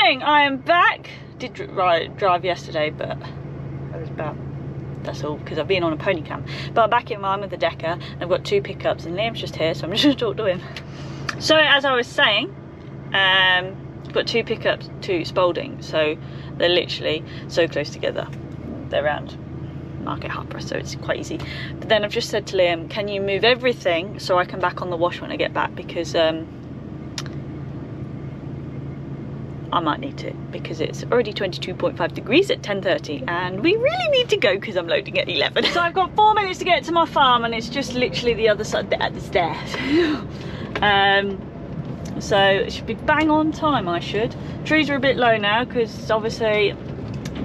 morning, I am back. Did drive yesterday, but I was about, that's all, because I've been on a pony camp. But I'm back in mine with the Decker, and I've got 2 pickups, and Liam's just here, so I'm just going to talk to him. So as I was saying, I've got 2 pickups to Spalding, so they're literally so close together. They're around Market Harper, so it's quite easy. But then I've just said to Liam, can you move everything so I can back on the wash when I get back, because I might need to, because it's already 22.5 degrees at 10:30 and we really need to go because I'm loading at 11. So I've got 4 minutes to get to my farm, and it's just literally the other side at the stairs. So it should be bang on time. I should. Trees are a bit low now because obviously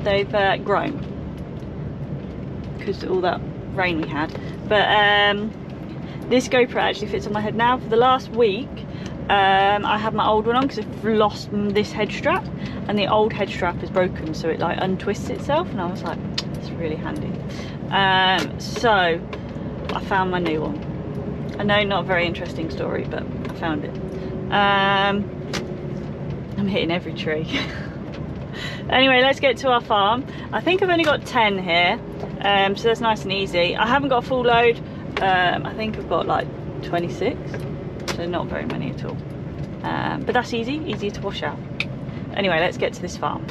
they've grown because of all that rain we had. But this GoPro actually fits on my head now. For the last week I had my old one on because I've lost this head strap, and the old head strap is broken, so it like untwists itself, and I was like, it's really handy. So I found my new one. I know, not a very interesting story, but I found it. I'm hitting every tree. Anyway, let's get to our farm. I think I've only got 10 here, so that's nice and easy. I haven't got a full load. I think I've got like 26, so not very many at all. But that's easy to wash out. Anyway, let's get to this farm.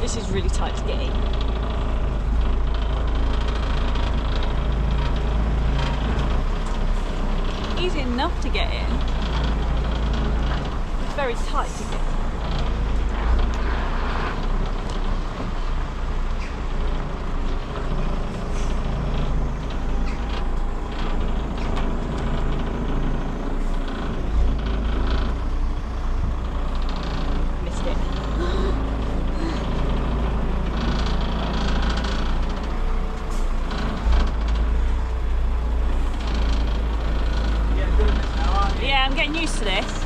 This is really tight to get in. Easy enough to get in. It's very tight to get in. Missed it. Yeah, I'm getting used to this.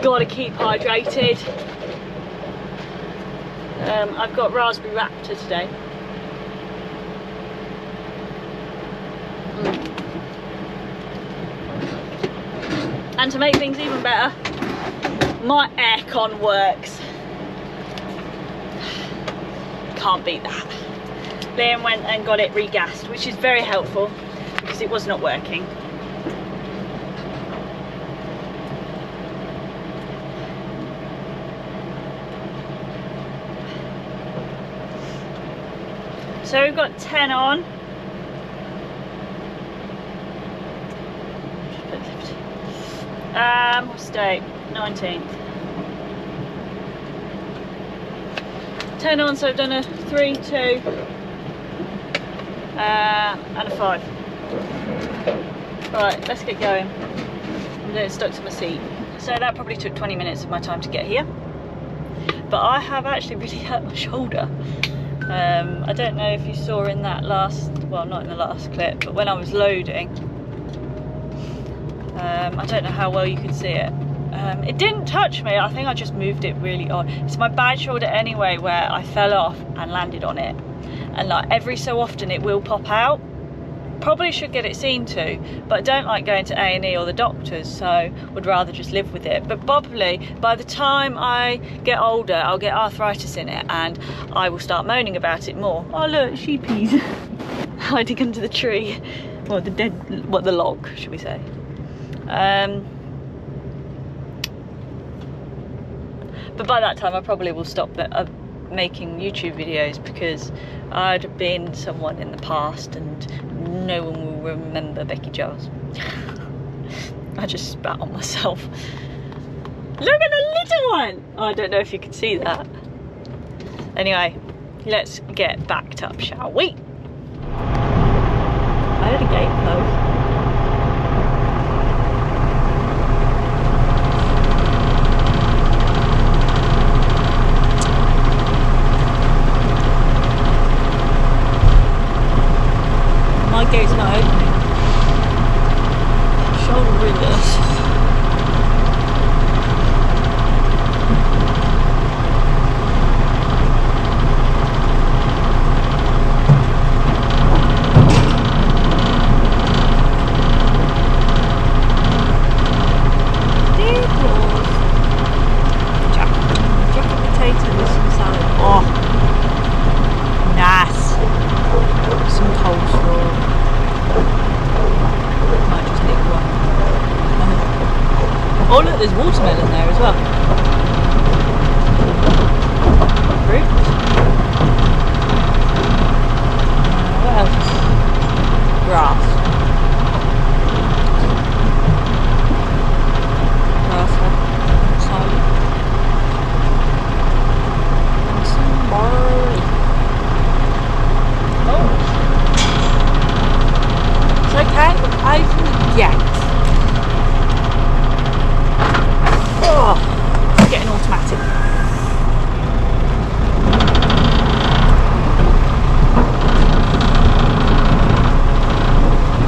Gotta keep hydrated. I've got raspberry Raptor today. And to make things even better, my aircon works. Can't beat that. Liam went and got it regassed, which is very helpful because it was not working. So we've got 10 on. What's the date? 19th. 10 on, so I've done a 3, 2, and a 5. Right, let's get going. I'm getting stuck to my seat. So that probably took 20 minutes of my time to get here. But I have actually really hurt my shoulder. I don't know if you saw in that last, well, not in the last clip, but when I was loading, I don't know how well you could see it. It didn't touch me, I think I just moved it really odd. It's my bad shoulder anyway, where I fell off and landed on it. And like every so often it will pop out. Probably should get it seen to, but I don't like going to A&E or the doctors, so would rather just live with it. But probably by the time I get older, I'll get arthritis in it and I will start moaning about it more. Oh look, sheepies hiding under the tree, or the dead, what, the log, should we say. But by that time I probably will stop making YouTube videos, because I'd have been someone in the past and no one will remember Becky Giles. I just spat on myself. Look at the little one! Oh, I don't know if you can see that. Anyway, let's get backed up, shall we? I heard a gate close. My gate's not opening. Shoulder really hurts. Jacket potatoes and salad. Oh, nice. Some coleslaw. Might just nick one. Oh look, there's watermelon there as well. Fruit. What else? Grass. Grass outside. And some barley. Oh. It's okay, open the gate. Oh, it's getting automatic.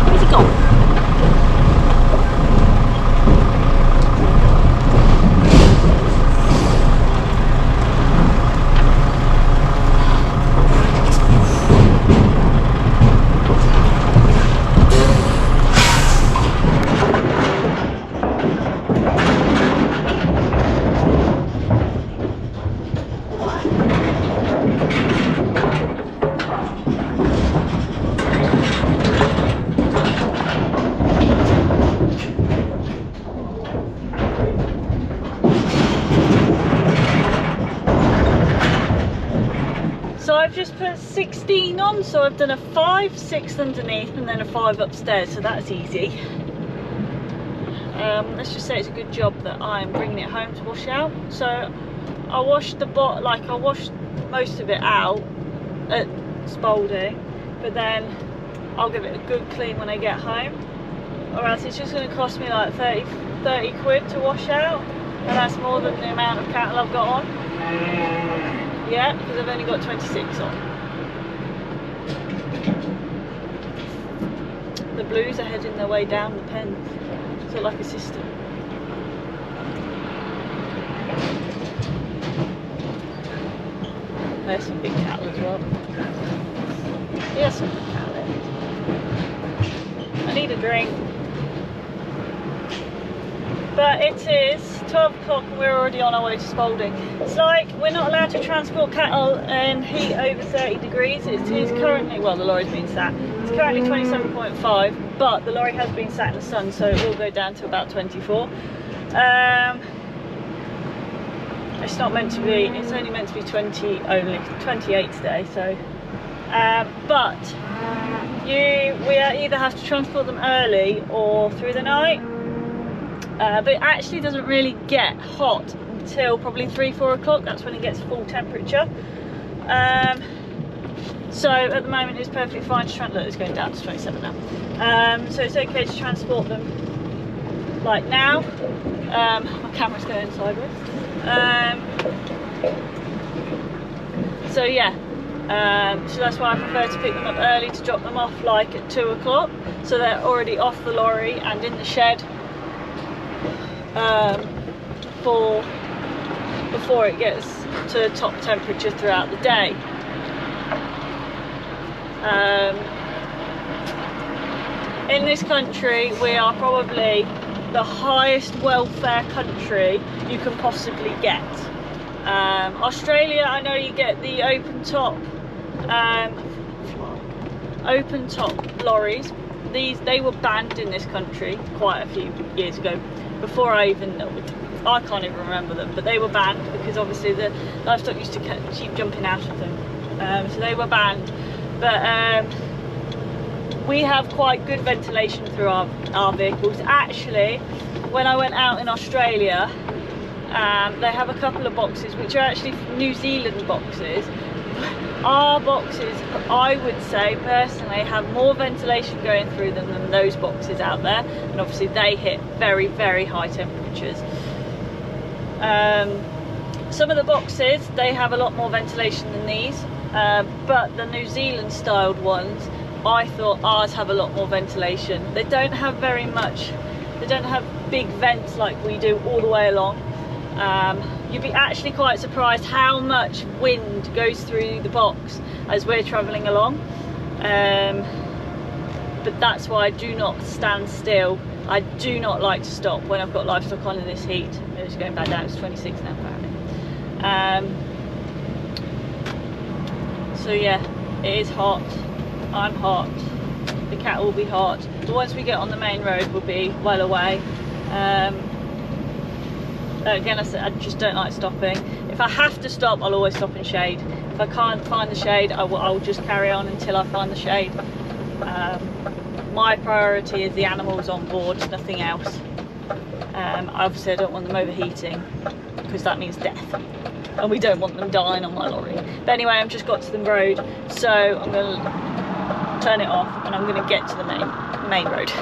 Where's he gone? So I've just put 16 on, so I've done a 5, 6 underneath and then a 5 upstairs, so that's easy. Let's just say it's a good job that I'm bringing it home to wash out. So I washed I washed most of it out at Spalding, but then I'll give it a good clean when I get home, or else it's just going to cost me like 30 quid to wash out, and that's more than the amount of cattle I've got on. Yeah, because I've only got 26 on. The blues are heading their way down the pen, so like a system. There's some big cattle as well. Yeah, some big cattle there. I need a drink. But it is 12 o'clock and we're already on our way to Spalding. It's like we're not allowed to transport cattle in heat over 30 degrees. It is currently, well, the lorry's been sat. It's currently 27.5, but the lorry has been sat in the sun, so it will go down to about 24. It's not meant to be, it's only meant to be only 28 today, so. But we either have to transport them early or through the night. but it actually doesn't really get hot until probably 3-4 o'clock. That's when it gets full temperature. So at the moment it's perfectly fine to look, it's going down to 27 now. So it's okay to transport them like now. My camera's going sideways. So yeah, so that's why I prefer to pick them up early, to drop them off like at 2 o'clock, so they're already off the lorry and in the shed before it gets to top temperature throughout the day. In this country, we are probably the highest welfare country you can possibly get. Australia, I know you get the open top lorries. They were banned in this country quite a few years ago, before I can't even remember them, but they were banned because obviously the livestock used to keep jumping out of them, so they were banned. But we have quite good ventilation through our vehicles. Actually, when I went out in Australia, they have a couple of boxes which are actually New Zealand boxes. Our boxes, I would say personally, have more ventilation going through them than those boxes out there, and obviously they hit very, very high temperatures. Some of the boxes, they have a lot more ventilation than these, but the New Zealand styled ones, I thought ours have a lot more ventilation. They don't have very much, they don't have big vents like we do all the way along. You'd be actually quite surprised how much wind goes through the box as we're travelling along. But that's why I do not stand still. I do not like to stop when I've got livestock on in this heat. It's going back down, it's 26 now apparently. So yeah, it is hot. I'm hot. The cattle will be hot. But once we get on the main road, we'll be well away. Again, I just don't like stopping. If I have to stop, I'll always stop in shade. If I can't find the shade, I'll just carry on until I find the shade. My priority is the animals on board, nothing else. Obviously I don't want them overheating, because that means death, and we don't want them dying on my lorry. But anyway, I've just got to the road, so I'm going to turn it off and I'm going to get to the main road.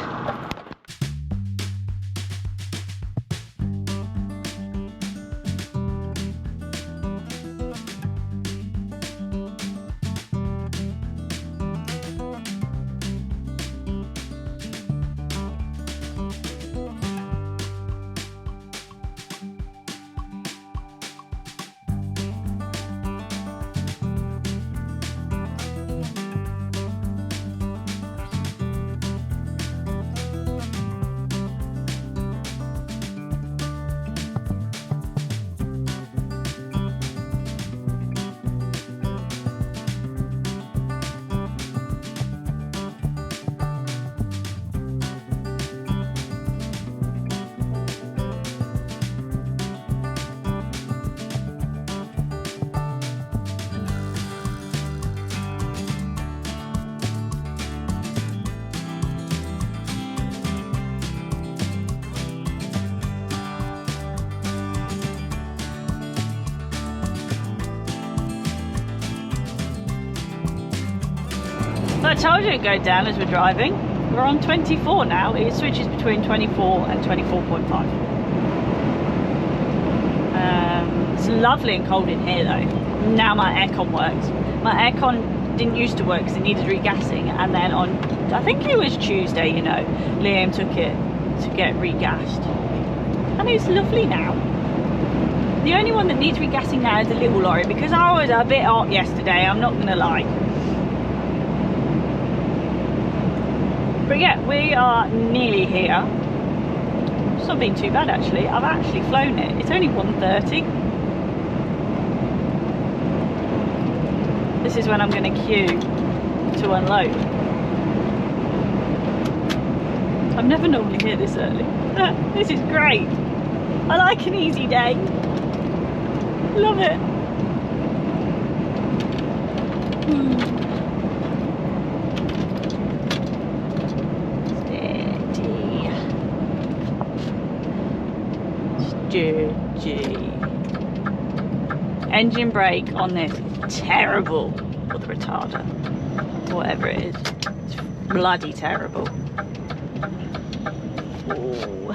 I told you it'd go down as we're driving. We're on 24 now. It switches between 24 and 24.5. It's lovely and cold in here though. Now my aircon works. My aircon didn't used to work because it needed regassing, and then on, I think it was Tuesday, you know, Liam took it to get regassed. And it's lovely now. The only one that needs regassing now is the little lorry, because I was a bit hot yesterday, I'm not gonna lie. But yeah, we are nearly here. It's not been too bad actually. I've actually flown it. It's only 1:30. This is when I'm going to queue to unload. I'm never normally here this early. This is great. I like an easy day. Love it. GG. Engine brake on this, terrible. Or the retarder, whatever it is. It's bloody terrible. Ooh.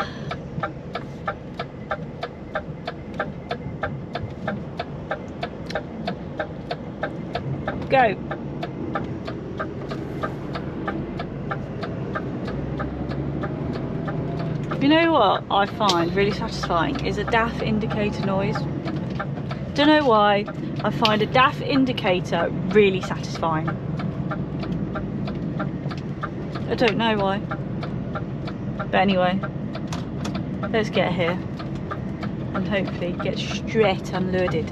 Go. You know what I find really satisfying is a DAF indicator noise. Don't know why, I find a DAF indicator really satisfying. I don't know why. But anyway, let's get here and hopefully get straight unloaded.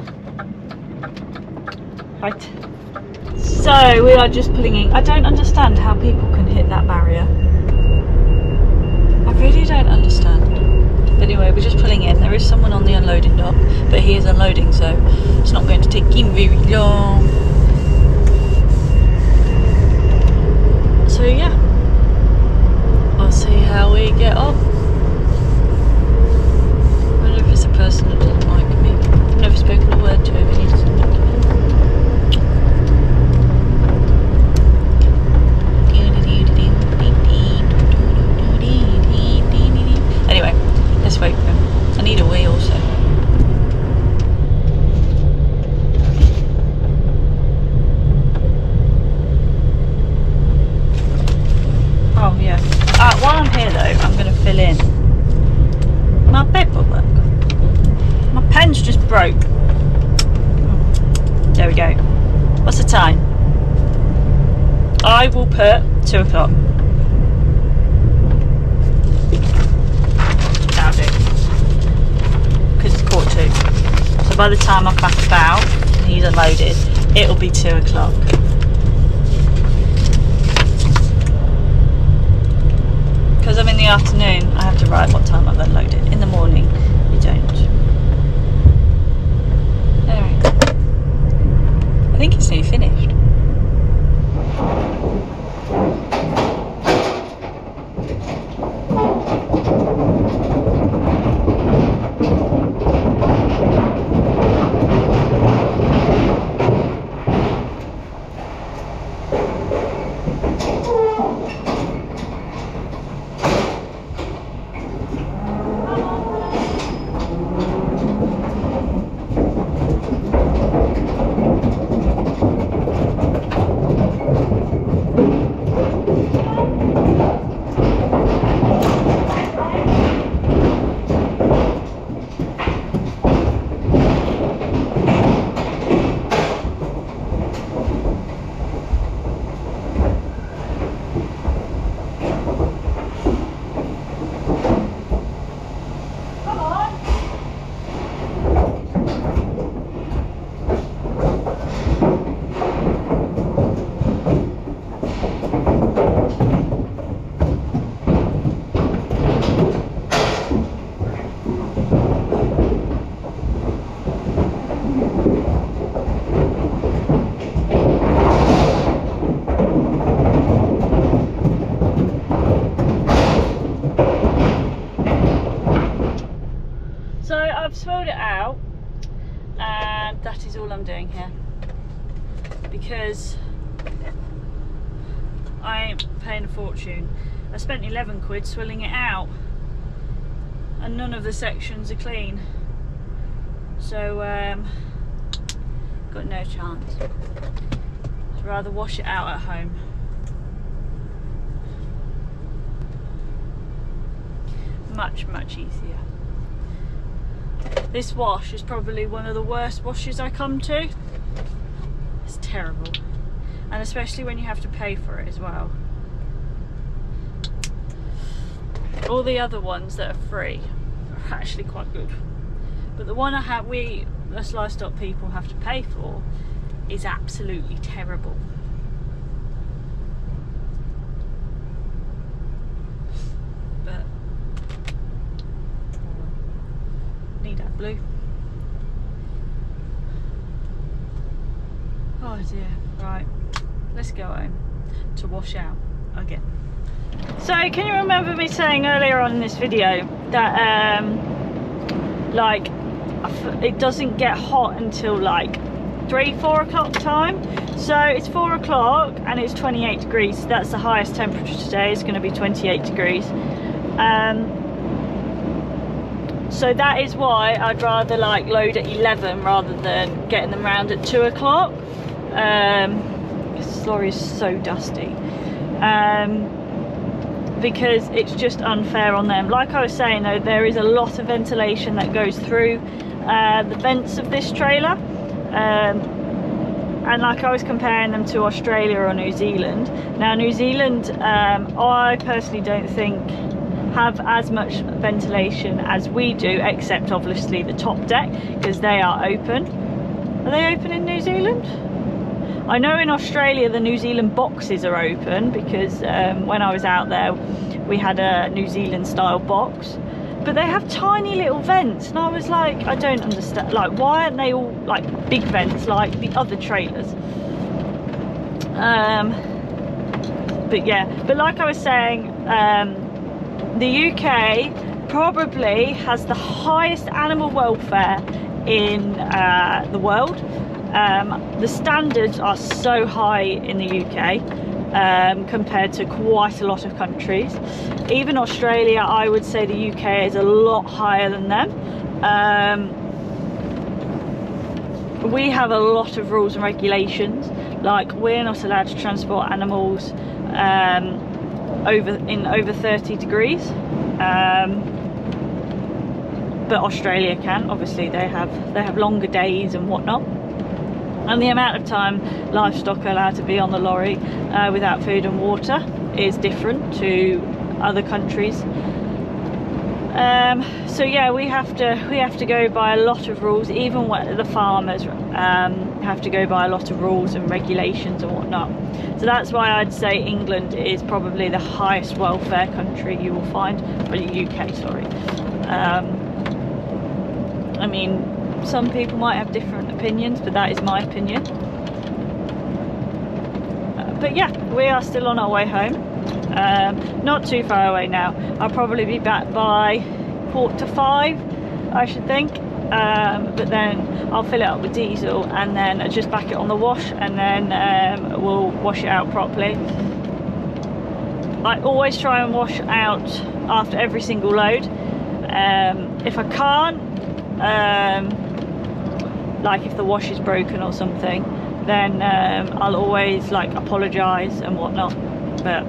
Right. So we are just pulling in. I don't understand how people can hit that barrier. I really don't understand. Anyway, we're just pulling in. There is someone on the unloading dock, but he is unloading, so it's not going to take him very long. So yeah, I'll see how we get on. I don't know if it's a person that doesn't like me. I've never spoken a word to him and he doesn't like me. Anyway, let's wait for him. I need a wee also. Oh yeah. While I'm here though, I'm going to fill in. My paperwork. My pen's just broke. There we go. What's the time? I will put 2 o'clock. So by the time I pack about and he's unloaded, it'll be 2 o'clock. Because I'm in the afternoon, I have to write what time I've unloaded. In the morning, you don't. Anyway, I think it's nearly finished. Swelled it out, and that is all I'm doing here because I ain't paying a fortune. I spent 11 quid swelling it out and none of the sections are clean, so got no chance. I'd rather wash it out at home. Much easier. This wash is probably one of the worst washes I come to. It's terrible, and especially when you have to pay for it as well. All the other ones that are free are actually quite good, but the one we as livestock people have to pay for is absolutely terrible. But need that blue. Oh dear. Right, let's go home to wash out again. So can you remember me saying earlier on in this video that like it doesn't get hot until like 3-4 o'clock time. So it's 4 o'clock and it's 28 degrees. That's the highest temperature today. It's going to be 28 degrees. So that is why I'd rather like load at 11 rather than getting them round at 2 o'clock. This lorry is so dusty. Because it's just unfair on them. Like I was saying though, there is a lot of ventilation that goes through the vents of this trailer. And like I was comparing them to Australia or New Zealand. Now New Zealand, I personally don't think have as much ventilation as we do, except obviously the top deck, because they are open. Are they open in New Zealand? I know in Australia the New Zealand boxes are open, because when I was out there we had a New Zealand style box, but they have tiny little vents, and I was like, I don't understand, like why aren't they all like big vents like the other trailers? But yeah, but like I was saying, the UK probably has the highest animal welfare in the world. The standards are so high in the UK compared to quite a lot of countries. Even Australia, I would say the UK is a lot higher than them. We have a lot of rules and regulations, like we're not allowed to transport animals over 30 degrees, but Australia can. Obviously they have longer days and whatnot, and the amount of time livestock are allowed to be on the lorry without food and water is different to other countries. So yeah, we have to go by a lot of rules. Even the farmers have to go by a lot of rules and regulations and whatnot. So that's why I'd say England is probably the highest welfare country you will find, or the UK, sorry. I mean, some people might have different opinions, but that is my opinion. But yeah, we are still on our way home. Not too far away now. I'll probably be back by 4:45, I should think. But then I'll fill it up with diesel and then just back it on the wash, and then we'll wash it out properly. I always try and wash out after every single load. If I can't, like if the wash is broken or something, then I'll always like apologise and whatnot, but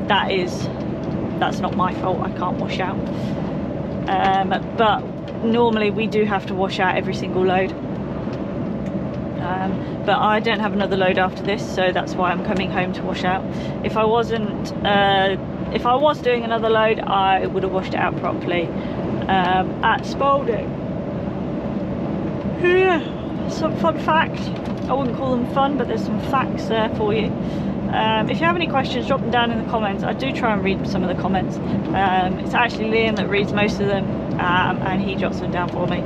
that's not my fault. I can't wash out. But normally we do have to wash out every single load, but I don't have another load after this, so that's why I'm coming home to wash out. If I was doing another load, I would have washed it out properly at Spalding. Yeah, some fun facts. I wouldn't call them fun, but there's some facts there for you. If you have any questions, drop them down in the comments. I do try and read some of the comments. It's actually Liam that reads most of them, and he drops them down for me,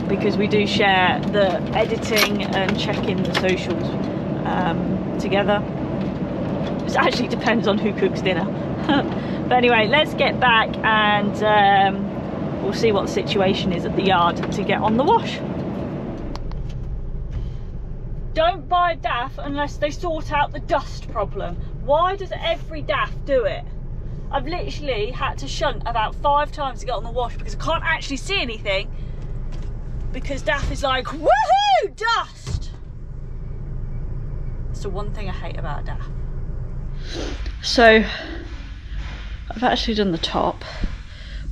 because we do share the editing and checking the socials together. It actually depends on who cooks dinner. But anyway, let's get back and we'll see what the situation is at the yard to get on the wash. Don't buy a DAF unless they sort out the dust problem. Why does every DAF do it? I've literally had to shunt about 5 times to get on the wash because I can't actually see anything, because DAF is like, woohoo, dust! That's the one thing I hate about a DAF. So I've actually done the top,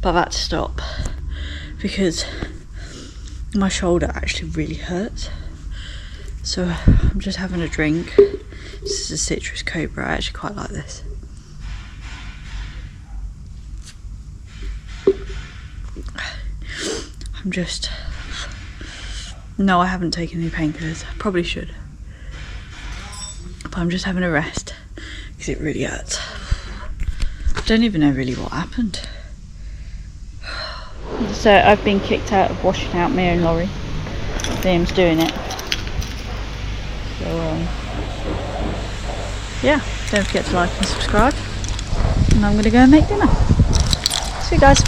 but I've had to stop because my shoulder actually really hurts. So I'm just having a drink. This is a citrus cobra. I actually quite like this. No, I haven't taken any painkillers. I probably should, but I'm just having a rest because it really hurts. I don't even know really what happened. So I've been kicked out of washing out my own lorry. Liam's doing it. So yeah, don't forget to like and subscribe, and I'm going to go and make dinner. See you guys.